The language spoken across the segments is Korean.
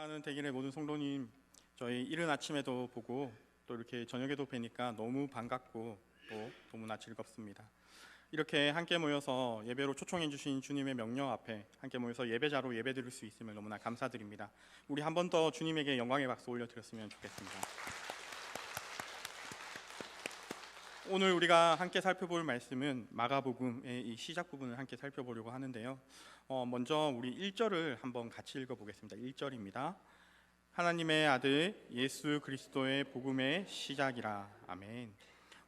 사랑하는 대길의 모든 성도님, 저희 이른 아침에도 보고 또 이렇게 저녁에도 뵈니까 너무 반갑고 또 너무나 즐겁습니다. 이렇게 함께 모여서 예배로 초청해 주신 주님의 명령 앞에 함께 모여서 예배자로 예배드릴 수 있음을 너무나 감사드립니다. 우리 한 번 더 주님에게 영광의 박수 올려드렸으면 좋겠습니다. 오늘 우리가 함께 살펴볼 말씀은 마가복음의 이 시작 부분을 함께 살펴보려고 하는데요. 먼저 우리 1절을 한번 같이 읽어보겠습니다. 1절입니다. 하나님의 아들 예수 그리스도의 복음의 시작이라. 아멘.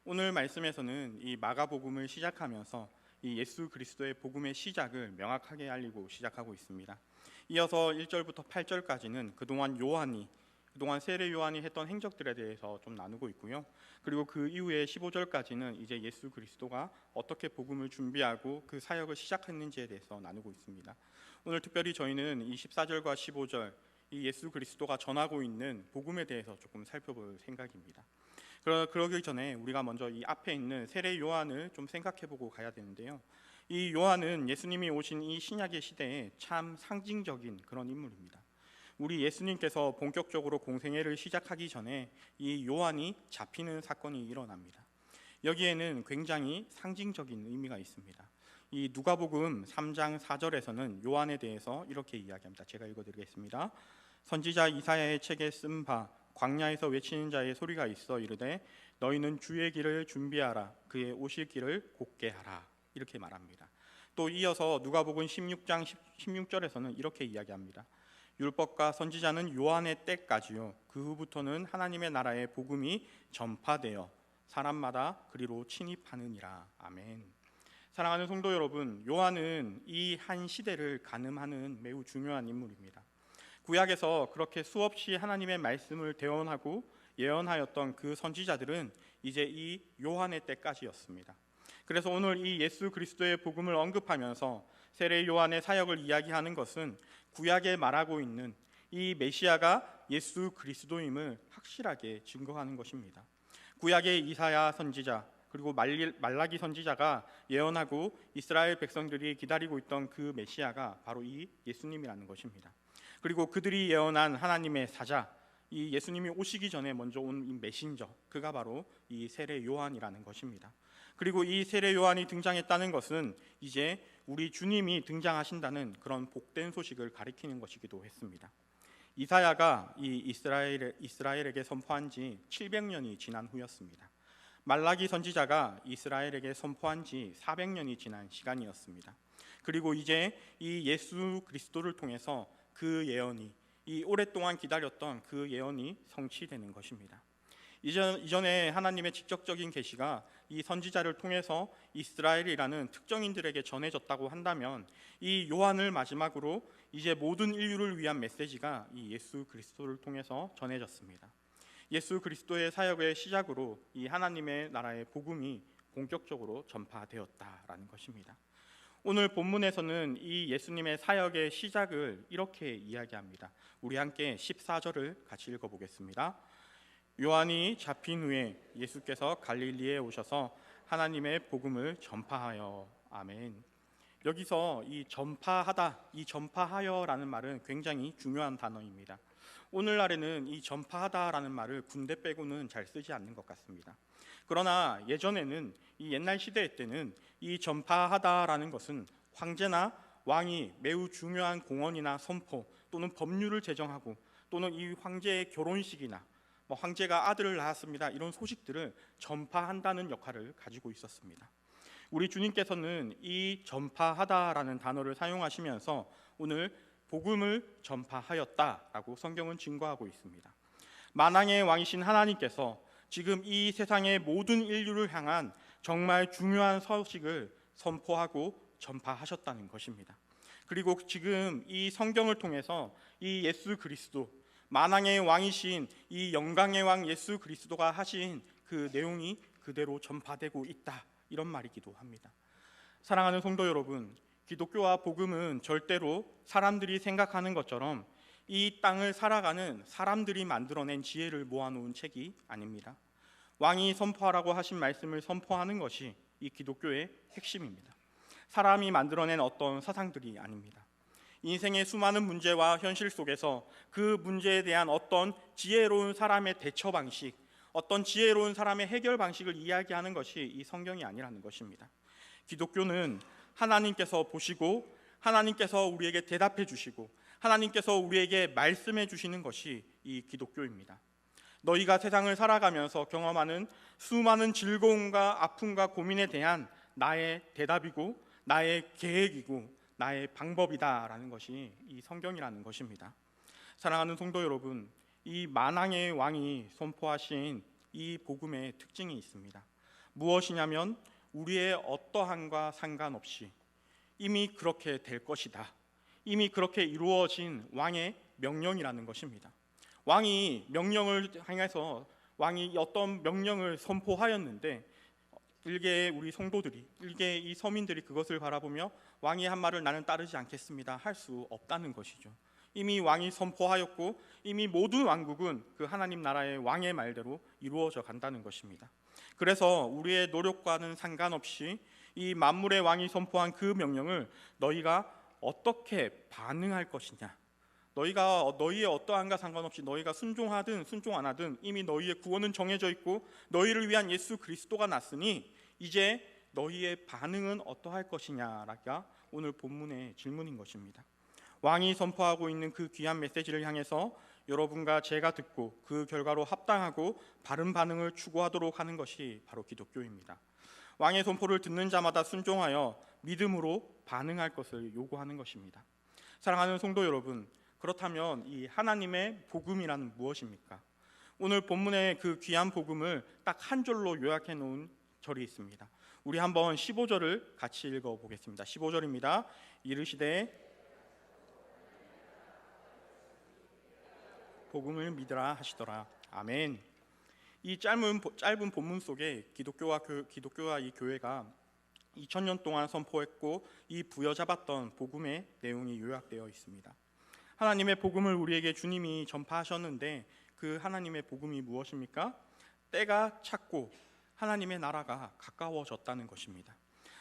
오늘 말씀에서는 이 마가복음을 시작하면서 이 예수 그리스도의 복음의 시작을 명확하게 알리고 시작하고 있습니다. 이어서 1절부터 8절까지는 그동안 세례 요한이 했던 행적들에 대해서 좀 나누고 있고요. 그리고 그 이후에 15절까지는 이제 예수 그리스도가 어떻게 복음을 준비하고 그 사역을 시작했는지에 대해서 나누고 있습니다. 오늘 특별히 저희는 이 14절과 15절 이 예수 그리스도가 전하고 있는 복음에 대해서 조금 살펴볼 생각입니다. 그러기 전에 우리가 먼저 이 앞에 있는 세례 요한을 좀 생각해보고 가야 되는데요. 이 요한은 예수님이 오신 이 신약의 시대에 참 상징적인 그런 인물입니다. 우리 예수님께서 본격적으로 공생애를 시작하기 전에 이 요한이 잡히는 사건이 일어납니다. 여기에는 굉장히 상징적인 의미가 있습니다. 이 누가복음 3장 4절에서는 요한에 대해서 이렇게 이야기합니다. 제가 읽어드리겠습니다. 선지자 이사야의 책에 쓴 바 광야에서 외치는 자의 소리가 있어 이르되 너희는 주의 길을 준비하라 그의 오실 길을 곧게 하라 이렇게 말합니다. 또 이어서 누가복음 16장 16절에서는 이렇게 이야기합니다. 율법과 선지자는 요한의 때까지요 그 후부터는 하나님의 나라의 복음이 전파되어 사람마다 그리로 침입하느니라. 아멘. 사랑하는 성도 여러분, 요한은 이 한 시대를 가늠하는 매우 중요한 인물입니다. 구약에서 그렇게 수없이 하나님의 말씀을 대언하고 예언하였던 그 선지자들은 이제 이 요한의 때까지였습니다. 그래서 오늘 이 예수 그리스도의 복음을 언급하면서 세례 요한의 사역을 이야기하는 것은 구약에 말하고 있는 이 메시아가 예수 그리스도임을 확실하게 증거하는 것입니다. 구약의 이사야 선지자 그리고 말라기 선지자가 예언하고 이스라엘 백성들이 기다리고 있던 그 메시아가 바로 이 예수님이라는 것입니다. 그리고 그들이 예언한 하나님의 사자, 이 예수님이 오시기 전에 먼저 온 이 메신저, 그가 바로 이 세례 요한이라는 것입니다. 그리고 이 세례 요한이 등장했다는 것은 이제 우리 주님이 등장하신다는 그런 복된 소식을 가리키는 것이기도 했습니다. 이사야가 이 이스라엘에게 선포한 지 700년이 지난 후였습니다. 말라기 선지자가 이스라엘에게 선포한 지 400년이 지난 시간이었습니다. 그리고 이제 이 예수 그리스도를 통해서 그 예언이, 이 오랫동안 기다렸던 그 예언이 성취되는 것입니다. 이전에 하나님의 직접적인 계시가 이 선지자를 통해서 이스라엘이라는 특정인들에게 전해졌다고 한다면 이 요한을 마지막으로 이제 모든 인류를 위한 메시지가 이 예수 그리스도를 통해서 전해졌습니다. 예수 그리스도의 사역의 시작으로 이 하나님의 나라의 복음이 본격적으로 전파되었다라는 것입니다. 오늘 본문에서는 이 예수님의 사역의 시작을 이렇게 이야기합니다. 우리 함께 14절을 같이 읽어보겠습니다. 요한이 잡힌 후에 예수께서 갈릴리에 오셔서 하나님의 복음을 전파하여. 아멘. 여기서 이 전파하다, 이 전파하여라는 말은 굉장히 중요한 단어입니다. 오늘날에는 이 전파하다라는 말을 군대 빼고는 잘 쓰지 않는 것 같습니다. 그러나 예전에는 이 옛날 시대 때는 이 전파하다라는 것은 황제나 왕이 매우 중요한 공언이나 선포 또는 법률을 제정하고 또는 이 황제의 결혼식이나 황제가 아들을 낳았습니다 이런 소식들을 전파한다는 역할을 가지고 있었습니다. 우리 주님께서는 이 전파하다라는 단어를 사용하시면서 오늘 복음을 전파하였다라고 성경은 증거하고 있습니다. 만왕의 왕이신 하나님께서 지금 이 세상의 모든 인류를 향한 정말 중요한 소식을 선포하고 전파하셨다는 것입니다. 그리고 지금 이 성경을 통해서 이 예수 그리스도, 만왕의 왕이신 이 영광의 왕 예수 그리스도가 하신 그 내용이 그대로 전파되고 있다, 이런 말이기도 합니다. 사랑하는 성도 여러분, 기독교와 복음은 절대로 사람들이 생각하는 것처럼 이 땅을 살아가는 사람들이 만들어낸 지혜를 모아놓은 책이 아닙니다. 왕이 선포하라고 하신 말씀을 선포하는 것이 이 기독교의 핵심입니다. 사람이 만들어낸 어떤 사상들이 아닙니다. 인생의 수많은 문제와 현실 속에서 그 문제에 대한 어떤 지혜로운 사람의 대처 방식, 어떤 지혜로운 사람의 해결 방식을 이야기하는 것이 이 성경이 아니라는 것입니다. 기독교는 하나님께서 보시고 하나님께서 우리에게 대답해 주시고 하나님께서 우리에게 말씀해 주시는 것이 이 기독교입니다. 너희가 세상을 살아가면서 경험하는 수많은 즐거움과 아픔과 고민에 대한 나의 대답이고 나의 계획이고 나의 방법이다라는 것이 이 성경이라는 것입니다. 사랑하는 성도 여러분, 이 만왕의 왕이 선포하신 이 복음의 특징이 있습니다. 무엇이냐면 우리의 어떠함과 상관없이 이미 그렇게 될 것이다, 이미 그렇게 이루어진 왕의 명령이라는 것입니다. 왕이 명령을 향해서 왕이 어떤 명령을 선포하였는데 일개의 우리 성도들이, 일개의 이 서민들이 그것을 바라보며 왕이 한 말을 나는 따르지 않겠습니다 할 수 없다는 것이죠. 이미 왕이 선포하였고 이미 모든 왕국은 그 하나님 나라의 왕의 말대로 이루어져 간다는 것입니다. 그래서 우리의 노력과는 상관없이 이 만물의 왕이 선포한 그 명령을 너희가 어떻게 반응할 것이냐, 너희의 어떠함과 상관없이 너희가 순종하든 순종 안 하든 이미 너희의 구원은 정해져 있고 너희를 위한 예수 그리스도가 났으니 이제 너희의 반응은 어떠할 것이냐라가 오늘 본문의 질문인 것입니다. 왕이 선포하고 있는 그 귀한 메시지를 향해서 여러분과 제가 듣고 그 결과로 합당하고 바른 반응을 추구하도록 하는 것이 바로 기독교입니다. 왕의 선포를 듣는 자마다 순종하여 믿음으로 반응할 것을 요구하는 것입니다. 사랑하는 성도 여러분, 그렇다면 이 하나님의 복음이란 무엇입니까? 오늘 본문의 그 귀한 복음을 딱 한 절로 요약해 놓은 절이 있습니다. 우리 한번 15절을 같이 읽어보겠습니다. 15절입니다. 이르시되 복음을 믿으라 하시더라. 아멘. 이 짧은 본문 속에 기독교와 이 교회가 2000년 동안 선포했고 이 부여잡았던 복음의 내용이 요약되어 있습니다. 하나님의 복음을 우리에게 주님이 전파하셨는데 그 하나님의 복음이 무엇입니까? 때가 찼고 하나님의 나라가 가까워졌다는 것입니다.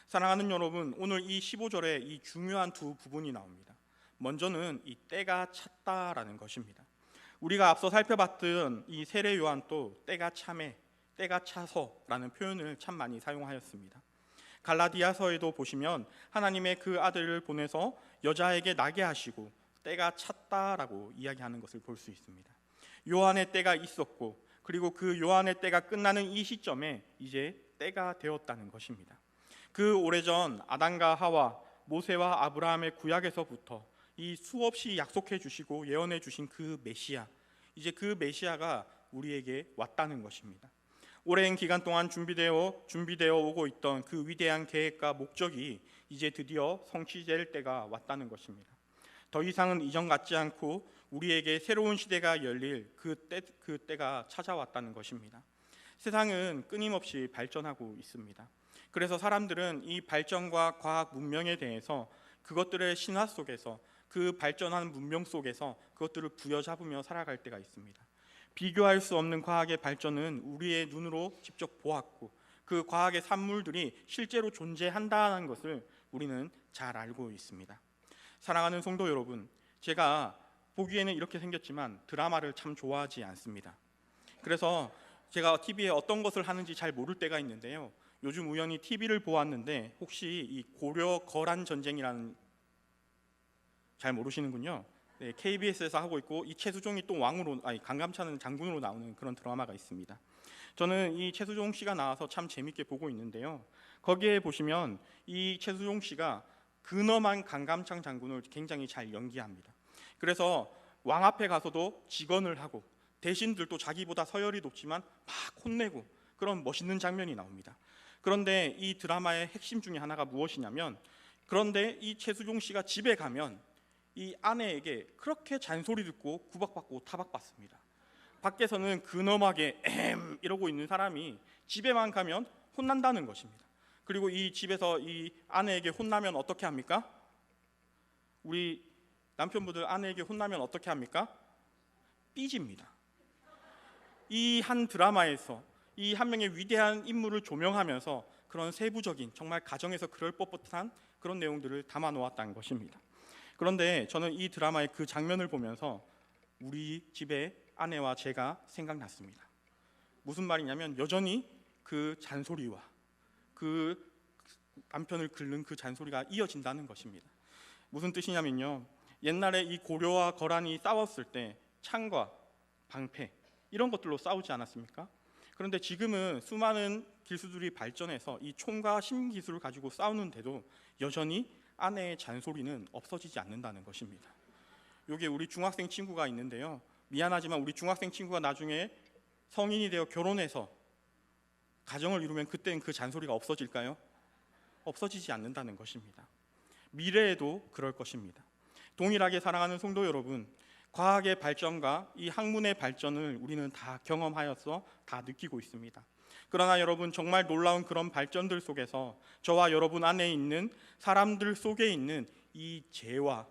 사랑하는 여러분, 오늘 이 15절에 이 중요한 두 부분이 나옵니다. 먼저는 이 때가 찼다라는 것입니다. 우리가 앞서 살펴봤던 이 세례 요한도 때가 참에, 때가 차서라는 표현을 참 많이 사용하였습니다. 갈라디아서에도 보시면 하나님의 그 아들을 보내서 여자에게 나게 하시고 때가 찼다라고 이야기하는 것을 볼 수 있습니다. 요한의 때가 있었고 그리고 그 요한의 때가 끝나는 이 시점에 이제 때가 되었다는 것입니다. 그 오래전 아담과 하와, 모세와 아브라함의 구약에서부터 이 수없이 약속해 주시고 예언해 주신 그 메시아, 이제 그 메시아가 우리에게 왔다는 것입니다. 오랜 기간 동안 준비되어 오고 있던 그 위대한 계획과 목적이 이제 드디어 성취될 때가 왔다는 것입니다. 더 이상은 이전 같지 않고 우리에게 새로운 시대가 열릴 그 때가 찾아왔다는 것입니다. 세상은 끊임없이 발전하고 있습니다. 그래서 사람들은 이 발전과 과학 문명에 대해서 그것들의 신화 속에서, 그 발전한 문명 속에서 그것들을 부여잡으며 살아갈 때가 있습니다. 비교할 수 없는 과학의 발전은 우리의 눈으로 직접 보았고 그 과학의 산물들이 실제로 존재한다는 것을 우리는 잘 알고 있습니다. 사랑하는 성도 여러분, 제가 보기에는 이렇게 생겼지만 드라마를 참 좋아하지 않습니다. 그래서 제가 TV에 어떤 것을 하는지 잘 모를 때가 있는데요. 요즘 우연히 TV를 보았는데 혹시 이 고려 거란 전쟁이라는, 잘 모르시는군요. 네, KBS에서 하고 있고 이 최수종이 또 강감찬은 장군으로 나오는 그런 드라마가 있습니다. 저는 이 최수종 씨가 나와서 참 재밌게 보고 있는데요. 거기에 보시면 이 최수종 씨가 근엄한 강감찬 장군을 굉장히 잘 연기합니다. 그래서 왕 앞에 가서도 직언을 하고 대신들도 자기보다 서열이 높지만 막 혼내고 그런 멋있는 장면이 나옵니다. 그런데 이 드라마의 핵심 중에 하나가 무엇이냐면, 그런데 이 최수종 씨가 집에 가면 이 아내에게 그렇게 잔소리 듣고 구박받고 타박받습니다. 밖에서는 근엄하게 이러고 있는 사람이 집에만 가면 혼난다는 것입니다. 그리고 이 집에서 이 아내에게 혼나면 어떻게 합니까? 우리 남편분들 아내에게 혼나면 어떻게 합니까? 삐집니다. 이 한 드라마에서 이 한 명의 위대한 인물을 조명하면서 그런 세부적인, 정말 가정에서 그럴 법한 그런 내용들을 담아 놓았다는 것입니다. 그런데 저는 이 드라마의 그 장면을 보면서 우리 집의 아내와 제가 생각났습니다. 무슨 말이냐면 여전히 그 잔소리와 그 남편을 긁는 그 잔소리가 이어진다는 것입니다. 무슨 뜻이냐면요, 옛날에 이 고려와 거란이 싸웠을 때 창과 방패 이런 것들로 싸우지 않았습니까? 그런데 지금은 수많은 기술이 발전해서 이 총과 신기술을 가지고 싸우는데도 여전히 아내의 잔소리는 없어지지 않는다는 것입니다. 요게 우리 중학생 친구가 있는데요, 미안하지만 우리 중학생 친구가 나중에 성인이 되어 결혼해서 가정을 이루면 그때는 그 잔소리가 없어질까요? 없어지지 않는다는 것입니다. 미래에도 그럴 것입니다. 동일하게 사랑하는 성도 여러분, 과학의 발전과 이 학문의 발전을 우리는 다 경험하여서 다 느끼고 있습니다. 그러나 여러분, 정말 놀라운 그런 발전들 속에서 저와 여러분 안에 있는 사람들 속에 있는 이 죄와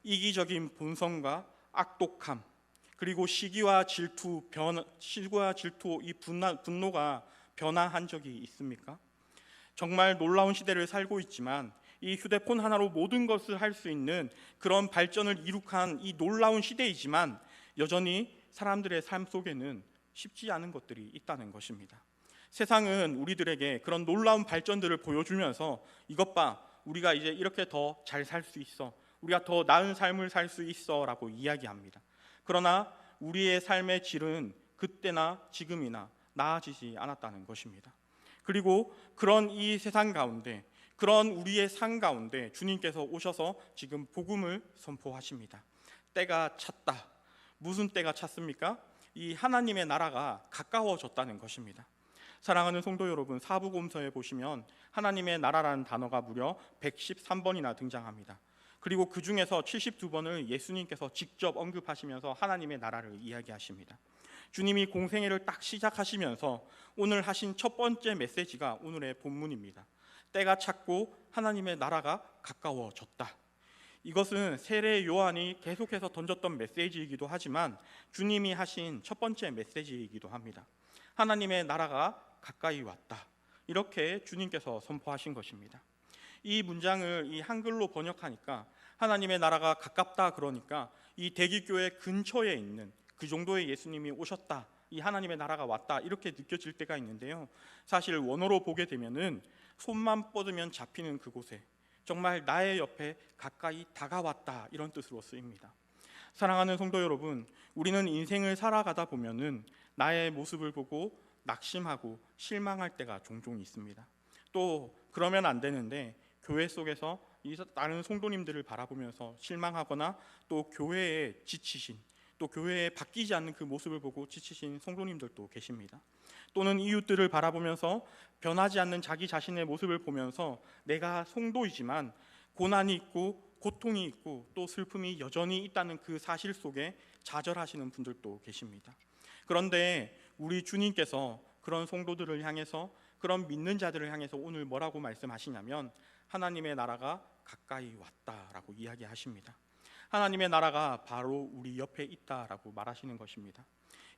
이기적인 본성과 악독함, 그리고 시기와 질투, 이 분노가 변화한 적이 있습니까? 정말 놀라운 시대를 살고 있지만 이 휴대폰 하나로 모든 것을 할 수 있는 그런 발전을 이룩한 이 놀라운 시대이지만 여전히 사람들의 삶 속에는 쉽지 않은 것들이 있다는 것입니다. 세상은 우리들에게 그런 놀라운 발전들을 보여주면서 이것 봐, 우리가 이제 이렇게 더 잘 살 수 있어, 우리가 더 나은 삶을 살 수 있어 라고 이야기합니다. 그러나 우리의 삶의 질은 그때나 지금이나 나아지지 않았다는 것입니다. 그리고 그런 이 세상 가운데, 그런 우리의 삶 가운데 주님께서 오셔서 지금 복음을 선포하십니다. 때가 찼다. 무슨 때가 찼습니까? 이 하나님의 나라가 가까워졌다는 것입니다. 사랑하는 성도 여러분, 사복음서에 보시면 하나님의 나라라는 단어가 무려 113번이나 등장합니다. 그리고 그 중에서 72번을 예수님께서 직접 언급하시면서 하나님의 나라를 이야기하십니다. 주님이 공생애를 딱 시작하시면서 오늘 하신 첫 번째 메시지가 오늘의 본문입니다. 때가 찼고 하나님의 나라가 가까워졌다. 이것은 세례 요한이 계속해서 던졌던 메시지이기도 하지만 주님이 하신 첫 번째 메시지이기도 합니다. 하나님의 나라가 가까이 왔다. 이렇게 주님께서 선포하신 것입니다. 이 문장을 이 한글로 번역하니까 하나님의 나라가 가깝다, 그러니까 이 대기교회 근처에 있는 그 정도의 예수님이 오셨다, 이 하나님의 나라가 왔다, 이렇게 느껴질 때가 있는데요, 사실 원어로 보게 되면은 손만 뻗으면 잡히는 그곳에, 정말 나의 옆에 가까이 다가왔다, 이런 뜻으로 쓰입니다. 사랑하는 성도 여러분, 우리는 인생을 살아가다 보면은 나의 모습을 보고 낙심하고 실망할 때가 종종 있습니다. 또 그러면 안 되는데 교회 속에서 다른 성도님들을 바라보면서 실망하거나 또 교회에 지치신, 또 교회에 바뀌지 않는 그 모습을 보고 지치신 성도님들도 계십니다. 또는 이웃들을 바라보면서 변하지 않는 자기 자신의 모습을 보면서 내가 성도이지만 고난이 있고 고통이 있고 또 슬픔이 여전히 있다는 그 사실 속에 좌절하시는 분들도 계십니다. 그런데 우리 주님께서 그런 성도들을 향해서, 그런 믿는 자들을 향해서 오늘 뭐라고 말씀하시냐면 하나님의 나라가 가까이 왔다라고 이야기하십니다. 하나님의 나라가 바로 우리 옆에 있다라고 말하시는 것입니다.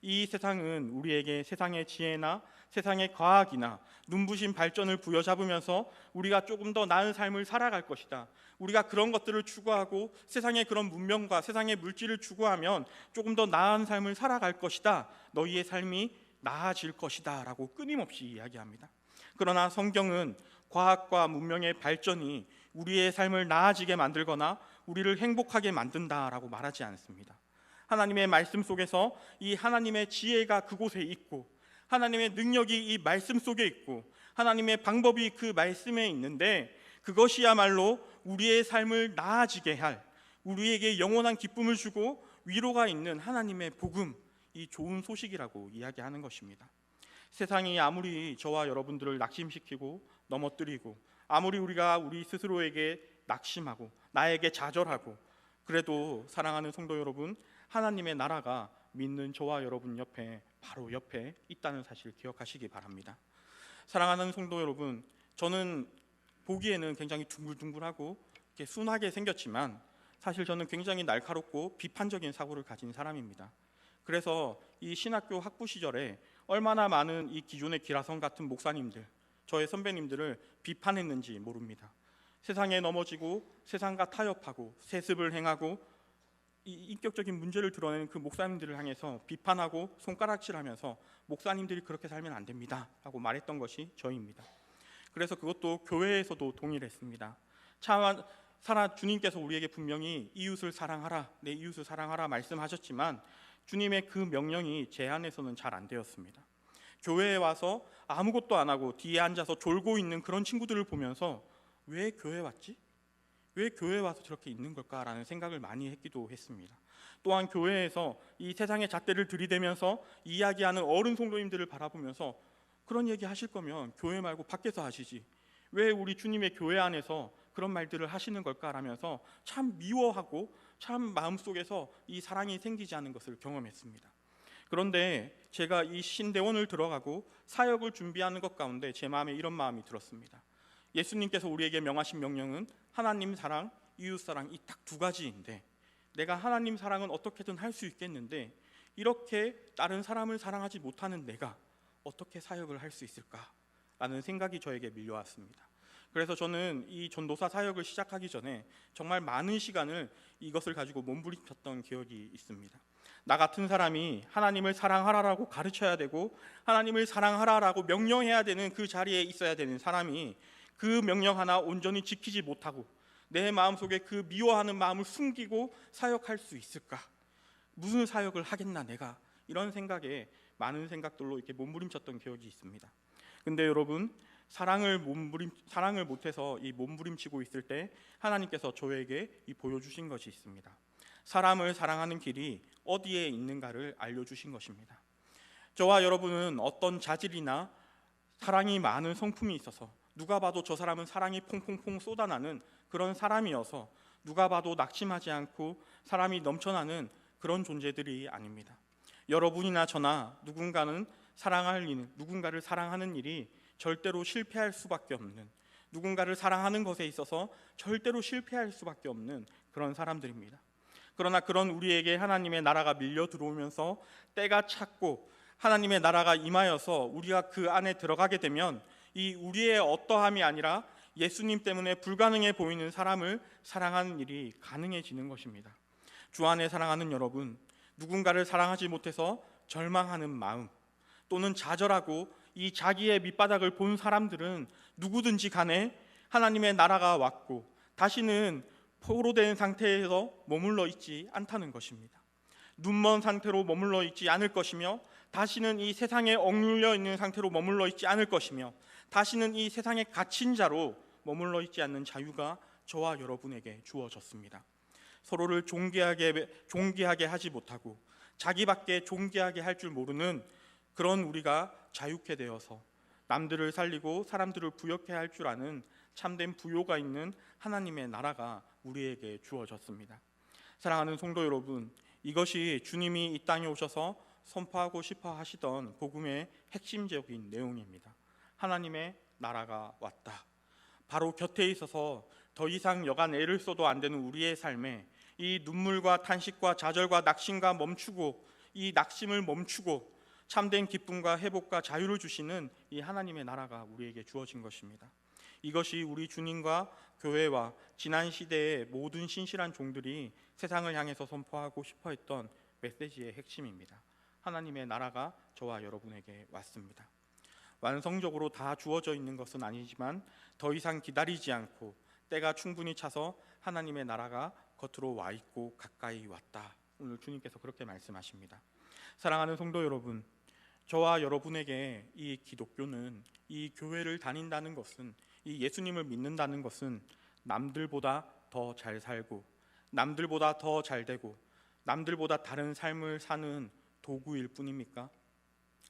이 세상은 우리에게 세상의 지혜나 세상의 과학이나 눈부신 발전을 부여잡으면서 우리가 조금 더 나은 삶을 살아갈 것이다, 우리가 그런 것들을 추구하고 세상의 그런 문명과 세상의 물질을 추구하면 조금 더 나은 삶을 살아갈 것이다, 너희의 삶이 나아질 것이다 라고 끊임없이 이야기합니다. 그러나 성경은 과학과 문명의 발전이 우리의 삶을 나아지게 만들거나 우리를 행복하게 만든다라고 말하지 않습니다. 하나님의 말씀 속에서 이 하나님의 지혜가 그곳에 있고 하나님의 능력이 이 말씀 속에 있고 하나님의 방법이 그 말씀에 있는데, 그것이야말로 우리의 삶을 나아지게 할, 우리에게 영원한 기쁨을 주고 위로가 있는 하나님의 복음, 이 좋은 소식이라고 이야기하는 것입니다. 세상이 아무리 저와 여러분들을 낙심시키고 넘어뜨리고 아무리 우리가 우리 스스로에게 낙심하고 나에게 좌절하고, 그래도 사랑하는 성도 여러분, 하나님의 나라가 믿는 저와 여러분 옆에, 바로 옆에 있다는 사실을 기억하시기 바랍니다. 사랑하는 성도 여러분, 저는 보기에는 굉장히 둥글둥글하고 이렇게 순하게 생겼지만 사실 저는 굉장히 날카롭고 비판적인 사고를 가진 사람입니다. 그래서 이 신학교 학부 시절에 얼마나 많은 이 기존의 기라성 같은 목사님들, 저의 선배님들을 비판했는지 모릅니다. 세상에 넘어지고 세상과 타협하고 세습을 행하고 이 인격적인 문제를 드러내는 그 목사님들을 향해서 비판하고 손가락질하면서 목사님들이 그렇게 살면 안 됩니다 라고 말했던 것이 저희입니다. 그래서 그것도 교회에서도 동의를 했습니다. 주님께서 우리에게 분명히 이웃을 사랑하라, 내 이웃을 사랑하라 말씀하셨지만 주님의 그 명령이 제 안에서는 잘 안 되었습니다. 교회에 와서 아무것도 안 하고 뒤에 앉아서 졸고 있는 그런 친구들을 보면서 왜 교회 왔지? 왜 교회에 와서 저렇게 있는 걸까라는 생각을 많이 했기도 했습니다. 또한 교회에서 이 세상의 잣대를 들이대면서 이야기하는 어른 성도님들을 바라보면서 그런 얘기 하실 거면 교회 말고 밖에서 하시지, 왜 우리 주님의 교회 안에서 그런 말들을 하시는 걸까라면서 참 미워하고 참 마음속에서 이 사랑이 생기지 않은 것을 경험했습니다. 그런데 제가 이 신대원을 들어가고 사역을 준비하는 것 가운데 제 마음에 이런 마음이 들었습니다. 예수님께서 우리에게 명하신 명령은 하나님 사랑, 이웃 사랑, 이 딱 두 가지인데 내가 하나님 사랑은 어떻게든 할 수 있겠는데 이렇게 다른 사람을 사랑하지 못하는 내가 어떻게 사역을 할 수 있을까라는 생각이 저에게 밀려왔습니다. 그래서 저는 이 전도사 사역을 시작하기 전에 정말 많은 시간을 이것을 가지고 몸부림쳤던 기억이 있습니다. 나 같은 사람이 하나님을 사랑하라라고 가르쳐야 되고 하나님을 사랑하라라고 명령해야 되는 그 자리에 있어야 되는 사람이 그 명령 하나 온전히 지키지 못하고 내 마음속에 그 미워하는 마음을 숨기고 사역할 수 있을까? 무슨 사역을 하겠나 내가? 이런 생각에 많은 생각들로 이렇게 몸부림쳤던 기억이 있습니다. 근데 여러분, 사랑을 못해서 이 몸부림치고 있을 때 하나님께서 저에게 보여주신 것이 있습니다. 사람을 사랑하는 길이 어디에 있는가를 알려주신 것입니다. 저와 여러분은 어떤 자질이나 사랑이 많은 성품이 있어서 누가 봐도 저 사람은 사랑이 퐁퐁퐁 쏟아나는 그런 사람이어서 누가 봐도 낙심하지 않고 사람이 넘쳐나는 그런 존재들이 아닙니다. 여러분이나 저나 누군가를 사랑하는 일이 절대로 실패할 수밖에 없는, 누군가를 사랑하는 것에 있어서 절대로 실패할 수밖에 없는 그런 사람들입니다. 그러나 그런 우리에게 하나님의 나라가 밀려 들어오면서 때가 찼고 하나님의 나라가 임하여서 우리가 그 안에 들어가게 되면 이 우리의 어떠함이 아니라 예수님 때문에 불가능해 보이는 사람을 사랑하는 일이 가능해지는 것입니다. 주 안에 사랑하는 여러분, 누군가를 사랑하지 못해서 절망하는 마음 또는 좌절하고 이 자기의 밑바닥을 본 사람들은 누구든지 간에 하나님의 나라가 왔고 다시는 포로된 상태에서 머물러 있지 않다는 것입니다. 눈먼 상태로 머물러 있지 않을 것이며 다시는 이 세상에 억눌려 있는 상태로 머물러 있지 않을 것이며 다시는 이 세상에 갇힌 자로 머물러 있지 않는 자유가 저와 여러분에게 주어졌습니다. 서로를 존귀하게 하지 못하고 자기밖에 존귀하게 할 줄 모르는 그런 우리가 자유케 되어서 남들을 살리고 사람들을 부욕해 할 줄 아는 참된 부요가 있는 하나님의 나라가 우리에게 주어졌습니다. 사랑하는 성도 여러분, 이것이 주님이 이 땅에 오셔서 선포하고 싶어 하시던 복음의 핵심적인 내용입니다. 하나님의 나라가 왔다. 바로 곁에 있어서 더 이상 여간 애를 써도 안 되는 우리의 삶에 이 눈물과 탄식과 좌절과 낙심과 멈추고 이 낙심을 멈추고 참된 기쁨과 회복과 자유를 주시는 이 하나님의 나라가 우리에게 주어진 것입니다. 이것이 우리 주님과 교회와 지난 시대의 모든 신실한 종들이 세상을 향해서 선포하고 싶어 했던 메시지의 핵심입니다. 하나님의 나라가 저와 여러분에게 왔습니다. 완성적으로 다 주어져 있는 것은 아니지만 더 이상 기다리지 않고 때가 충분히 차서 하나님의 나라가 겉으로 와 있고 가까이 왔다. 오늘 주님께서 그렇게 말씀하십니다. 사랑하는 성도 여러분, 저와 여러분에게 이 기독교는, 이 교회를 다닌다는 것은, 이 예수님을 믿는다는 것은 남들보다 더 잘 살고 남들보다 더 잘 되고 남들보다 다른 삶을 사는 도구일 뿐입니까?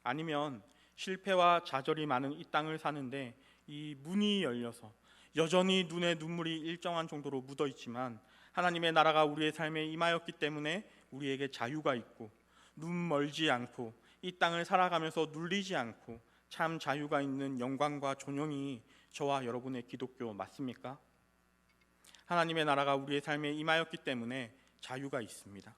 아니면 실패와 좌절이 많은 이 땅을 사는데 이 문이 열려서 여전히 눈에 눈물이 일정한 정도로 묻어 있지만 하나님의 나라가 우리의 삶에 임하였기 때문에 우리에게 자유가 있고 눈 멀지 않고 이 땅을 살아가면서 눌리지 않고 참 자유가 있는 영광과 존영이 저와 여러분의 기독교 맞습니까? 하나님의 나라가 우리의 삶에 임하였기 때문에 자유가 있습니다.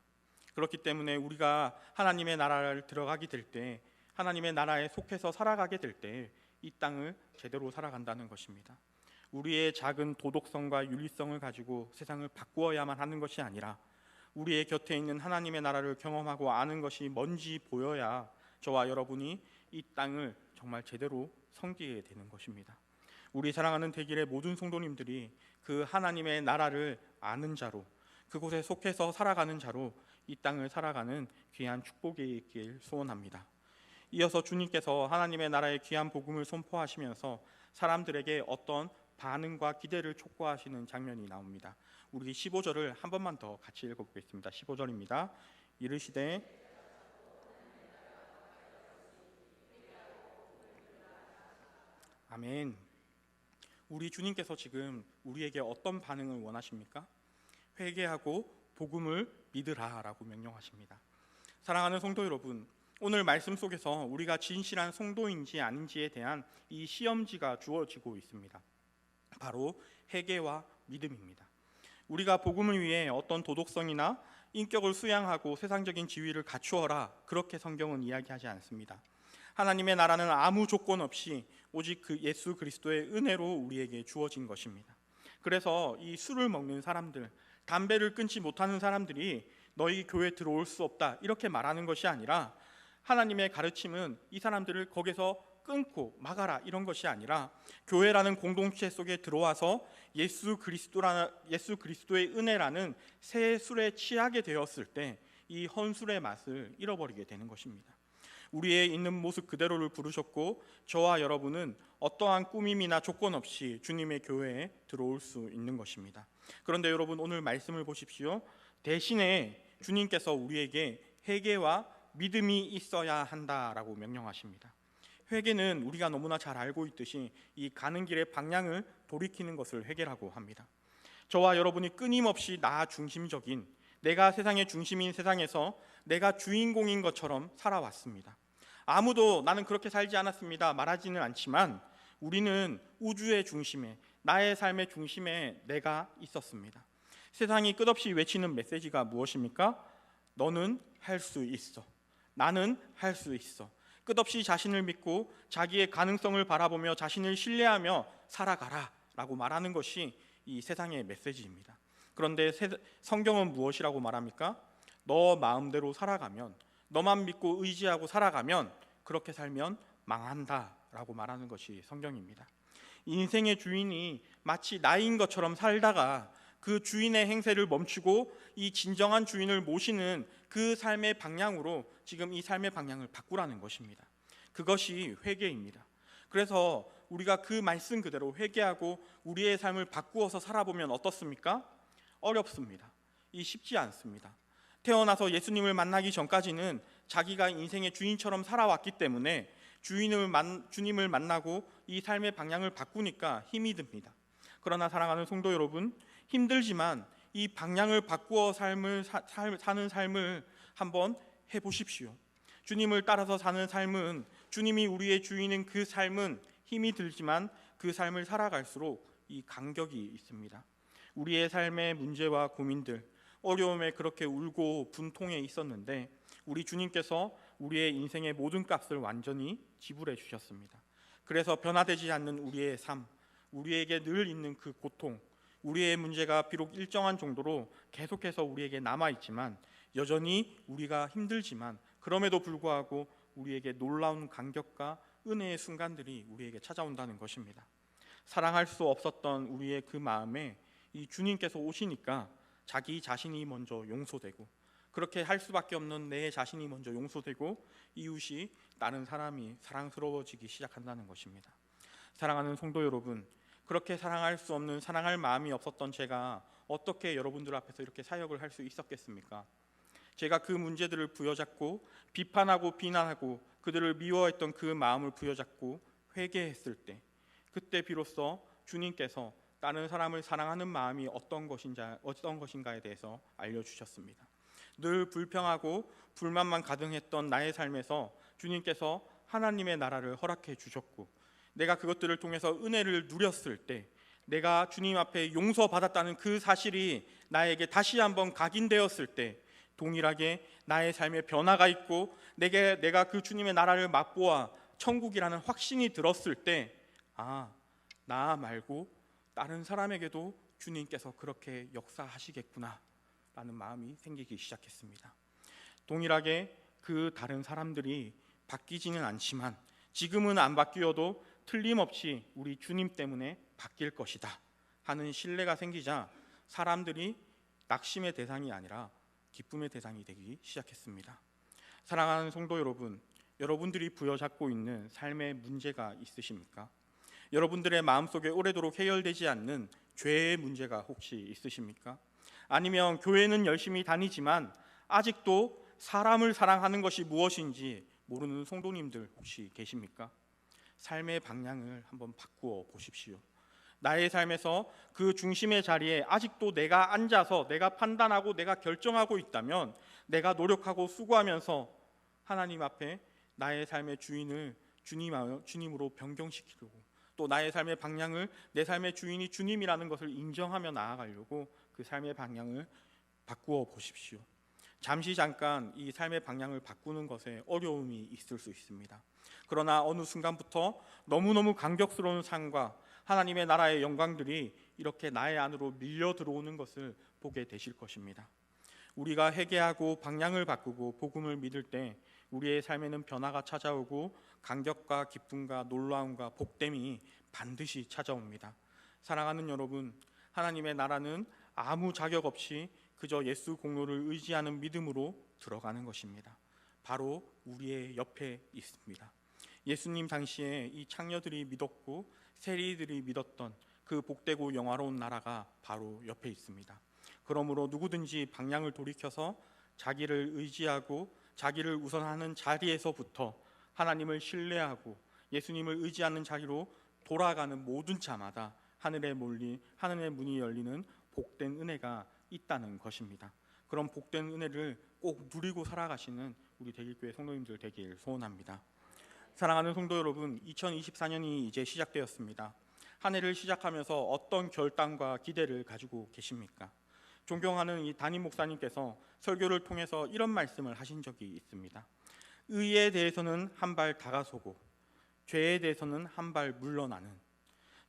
그렇기 때문에 우리가 하나님의 나라를 들어가게 될 때, 하나님의 나라에 속해서 살아가게 될 때 이 땅을 제대로 살아간다는 것입니다. 우리의 작은 도덕성과 윤리성을 가지고 세상을 바꾸어야만 하는 것이 아니라 우리의 곁에 있는 하나님의 나라를 경험하고 아는 것이 뭔지 보여야 저와 여러분이 이 땅을 정말 제대로 섬기게 되는 것입니다. 우리 사랑하는 대길의 모든 성도님들이 그 하나님의 나라를 아는 자로, 그곳에 속해서 살아가는 자로 이 땅을 살아가는 귀한 축복이 있길 소원합니다. 이어서 주님께서 하나님의 나라의 귀한 복음을 선포하시면서 사람들에게 어떤 반응과 기대를 촉구하시는 장면이 나옵니다. 우리 15절을 한 번만 더 같이 읽어보겠습니다. 15절입니다. 이르시되 아멘. 우리 주님께서 지금 우리에게 어떤 반응을 원하십니까? 회개하고 복음을 믿으라라고 명령하십니다. 사랑하는 성도 여러분, 오늘 말씀 속에서 우리가 진실한 성도인지 아닌지에 대한 이 시험지가 주어지고 있습니다. 바로 회개와 믿음입니다. 우리가 복음을 위해 어떤 도덕성이나 인격을 수양하고 세상적인 지위를 갖추어라, 그렇게 성경은 이야기하지 않습니다. 하나님의 나라는 아무 조건 없이 오직 그 예수 그리스도의 은혜로 우리에게 주어진 것입니다. 그래서 이 술을 먹는 사람들, 담배를 끊지 못하는 사람들이 너희 교회에 들어올 수 없다, 이렇게 말하는 것이 아니라 하나님의 가르침은 이 사람들을 거기서 끊고 막아라, 이런 것이 아니라 교회라는 공동체 속에 들어와서 예수 그리스도의 은혜라는 새 술에 취하게 되었을 때 이 헌술의 맛을 잃어버리게 되는 것입니다. 우리의 있는 모습 그대로를 부르셨고 저와 여러분은 어떠한 꾸밈이나 조건 없이 주님의 교회에 들어올 수 있는 것입니다. 그런데 여러분, 오늘 말씀을 보십시오. 대신에 주님께서 우리에게 회개와 믿음이 있어야 한다라고 명령하십니다. 회개는 우리가 너무나 잘 알고 있듯이 이 가는 길의 방향을 돌이키는 것을 회개라고 합니다. 저와 여러분이 끊임없이 나 중심적인, 내가 세상의 중심인 세상에서 내가 주인공인 것처럼 살아왔습니다. 아무도 나는 그렇게 살지 않았습니다 말하지는 않지만 우리는 우주의 중심에, 나의 삶의 중심에 내가 있었습니다. 세상이 끝없이 외치는 메시지가 무엇입니까? 너는 할 수 있어. 나는 할 수 있어. 끝없이 자신을 믿고 자기의 가능성을 바라보며 자신을 신뢰하며 살아가라 라고 말하는 것이 이 세상의 메시지입니다. 그런데 성경은 무엇이라고 말합니까? 너 마음대로 살아가면, 너만 믿고 의지하고 살아가면, 그렇게 살면 망한다 라고 말하는 것이 성경입니다. 인생의 주인이 마치 나인 것처럼 살다가 그 주인의 행세를 멈추고 이 진정한 주인을 모시는 그 삶의 방향으로 지금 이 삶의 방향을 바꾸라는 것입니다. 그것이 회개입니다. 그래서 우리가 그 말씀 그대로 회개하고 우리의 삶을 바꾸어서 살아보면 어떻습니까? 어렵습니다. 쉽지 않습니다. 태어나서 예수님을 만나기 전까지는 자기가 인생의 주인처럼 살아왔기 때문에 주님을 만나고 이 삶의 방향을 바꾸니까 힘이 듭니다. 그러나 사랑하는 성도 여러분, 힘들지만 이 방향을 바꾸어 사는 삶을 한번 해보십시오. 주님을 따라서 사는 삶은, 주님이 우리의 주인인 그 삶은 힘이 들지만 그 삶을 살아갈수록 이 간격이 있습니다. 우리의 삶의 문제와 고민들, 어려움에 그렇게 울고 분통해 있었는데 우리 주님께서 우리의 인생의 모든 값을 완전히 지불해 주셨습니다. 그래서 변화되지 않는 우리의 삶, 우리에게 늘 있는 그 고통, 우리의 문제가 비록 일정한 정도로 계속해서 우리에게 남아있지만 여전히 우리가 힘들지만 그럼에도 불구하고 우리에게 놀라운 간격과 은혜의 순간들이 우리에게 찾아온다는 것입니다. 사랑할 수 없었던 우리의 그 마음에 이 주님께서 오시니까 자기 자신이 먼저 용서되고, 그렇게 할 수밖에 없는 내 자신이 먼저 용서되고 이웃이 다른 사람이 사랑스러워지기 시작한다는 것입니다. 사랑하는 성도 여러분, 그렇게 사랑할 수 없는, 사랑할 마음이 없었던 제가 어떻게 여러분들 앞에서 이렇게 사역을 할 수 있었겠습니까? 제가 그 문제들을 부여잡고 비판하고 비난하고 그들을 미워했던 그 마음을 부여잡고 회개했을 때, 그때 비로소 주님께서 다른 사람을 사랑하는 마음이 어떤 것인가에 대해서 알려주셨습니다. 늘 불평하고 불만만 가득했던 나의 삶에서 주님께서 하나님의 나라를 허락해 주셨고, 내가 그것들을 통해서 은혜를 누렸을 때, 내가 주님 앞에 용서받았다는 그 사실이 나에게 다시 한번 각인되었을 때 동일하게 나의 삶에 변화가 있고 내가 그 주님의 나라를 맛보아 천국이라는 확신이 들었을 때, 나 말고 다른 사람에게도 주님께서 그렇게 역사하시겠구나 라는 마음이 생기기 시작했습니다. 동일하게 그 다른 사람들이 바뀌지는 않지만 지금은 안 바뀌어도 틀림없이 우리 주님 때문에 바뀔 것이다 하는 신뢰가 생기자 사람들이 낙심의 대상이 아니라 기쁨의 대상이 되기 시작했습니다. 사랑하는 성도 여러분, 여러분들이 부여잡고 있는 삶의 문제가 있으십니까? 여러분들의 마음속에 오래도록 해결되지 않는 죄의 문제가 혹시 있으십니까? 아니면 교회는 열심히 다니지만 아직도 사람을 사랑하는 것이 무엇인지 모르는 성도님들 혹시 계십니까? 삶의 방향을 한번 바꾸어 보십시오. 나의 삶에서 그 중심의 자리에 아직도 내가 앉아서 내가 판단하고 내가 결정하고 있다면 내가 노력하고 수고하면서 하나님 앞에 나의 삶의 주인을 주님으로 변경시키려고, 또 나의 삶의 방향을 내 삶의 주인이 주님이라는 것을 인정하며 나아가려고 그 삶의 방향을 바꾸어 보십시오. 잠깐 이 삶의 방향을 바꾸는 것에 어려움이 있을 수 있습니다. 그러나 어느 순간부터 너무너무 감격스러운 삶과 하나님의 나라의 영광들이 이렇게 나의 안으로 밀려 들어오는 것을 보게 되실 것입니다. 우리가 회개하고 방향을 바꾸고 복음을 믿을 때 우리의 삶에는 변화가 찾아오고 감격과 기쁨과 놀라움과 복됨이 반드시 찾아옵니다. 사랑하는 여러분, 하나님의 나라는 아무 자격 없이 그저 예수 공로를 의지하는 믿음으로 들어가는 것입니다. 바로 우리의 옆에 있습니다. 예수님 당시에 이 창녀들이 믿었고 세리들이 믿었던 그 복되고 영화로운 나라가 바로 옆에 있습니다. 그러므로 누구든지 방향을 돌이켜서 자기를 의지하고 자기를 우선하는 자리에서부터 하나님을 신뢰하고 예수님을 의지하는 자리로 돌아가는 모든 자마다 하늘의 문이 열리는 복된 은혜가 있다는 것입니다. 그런 복된 은혜를 꼭 누리고 살아가시는 우리 대길교회 성도님들 되길 소원합니다. 사랑하는 성도 여러분, 2024년이 이제 시작되었습니다. 한 해를 시작하면서 어떤 결단과 기대를 가지고 계십니까? 존경하는 이 담임 목사님께서 설교를 통해서 이런 말씀을 하신 적이 있습니다. 의에 대해서는 한 발 다가서고 죄에 대해서는 한 발 물러나는.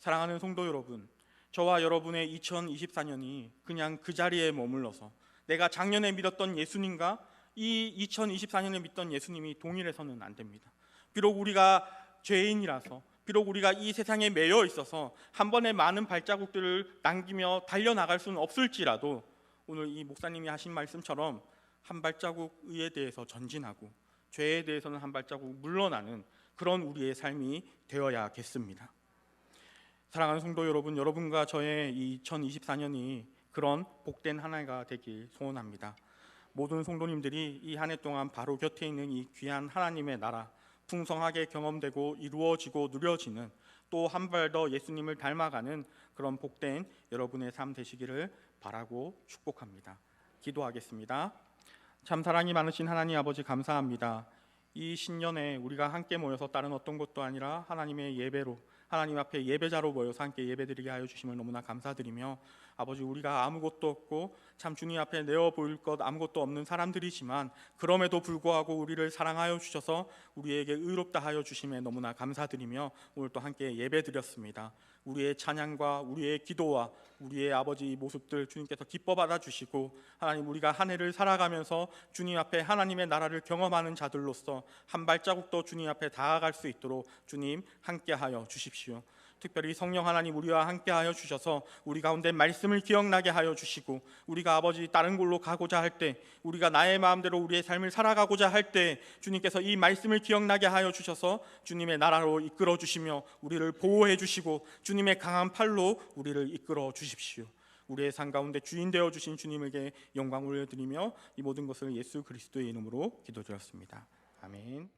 사랑하는 성도 여러분, 저와 여러분의 2024년이 그냥 그 자리에 머물러서 내가 작년에 믿었던 예수님과 이 2024년에 믿던 예수님이 동일해서는 안 됩니다. 비록 우리가 죄인이라서, 비록 우리가 이 세상에 매여 있어서 한 번에 많은 발자국들을 남기며 달려나갈 수는 없을지라도 오늘 이 목사님이 하신 말씀처럼 한 발자국 의에 대해서 전진하고 죄에 대해서는 한 발자국 물러나는 그런 우리의 삶이 되어야겠습니다. 사랑하는 성도 여러분, 여러분과 저의 2024년이 그런 복된 한 해가 되길 소원합니다. 모든 성도님들이 이 한 해 동안 바로 곁에 있는 이 귀한 하나님의 나라 풍성하게 경험되고 이루어지고 누려지는, 또 한 발 더 예수님을 닮아가는 그런 복된 여러분의 삶 되시기를 바라고 축복합니다. 기도하겠습니다. 참 사랑이 많으신 하나님 아버지, 감사합니다. 이 신년에 우리가 함께 모여서 다른 어떤 것도 아니라 하나님의 예배로, 하나님 앞에 예배자로 모여서 함께 예배드리게 하여 주심을 너무나 감사드리며, 아버지, 우리가 아무것도 없고 참 주님 앞에 내어 보일 것 아무것도 없는 사람들이지만 그럼에도 불구하고 우리를 사랑하여 주셔서 우리에게 의롭다 하여 주심에 너무나 감사드리며 오늘 또 함께 예배드렸습니다. 우리의 찬양과 우리의 기도와 우리의 아버지 모습들 주님께서 기뻐 받아주시고, 하나님, 우리가 한 해를 살아가면서 주님 앞에 하나님의 나라를 경험하는 자들로서 한 발자국 더 주님 앞에 다가갈 수 있도록 주님 함께하여 주십시오. 특별히 성령 하나님 우리와 함께하여 주셔서 우리 가운데 말씀을 기억나게 하여 주시고, 우리가 아버지 다른 곳로 가고자 할 때, 우리가 나의 마음대로 우리의 삶을 살아가고자 할 때 주님께서 이 말씀을 기억나게 하여 주셔서 주님의 나라로 이끌어 주시며 우리를 보호해 주시고 주님의 강한 팔로 우리를 이끌어 주십시오. 우리의 삶 가운데 주인 되어 주신 주님에게 영광 올려드리며 이 모든 것을 예수 그리스도의 이름으로 기도드렸습니다. 아멘.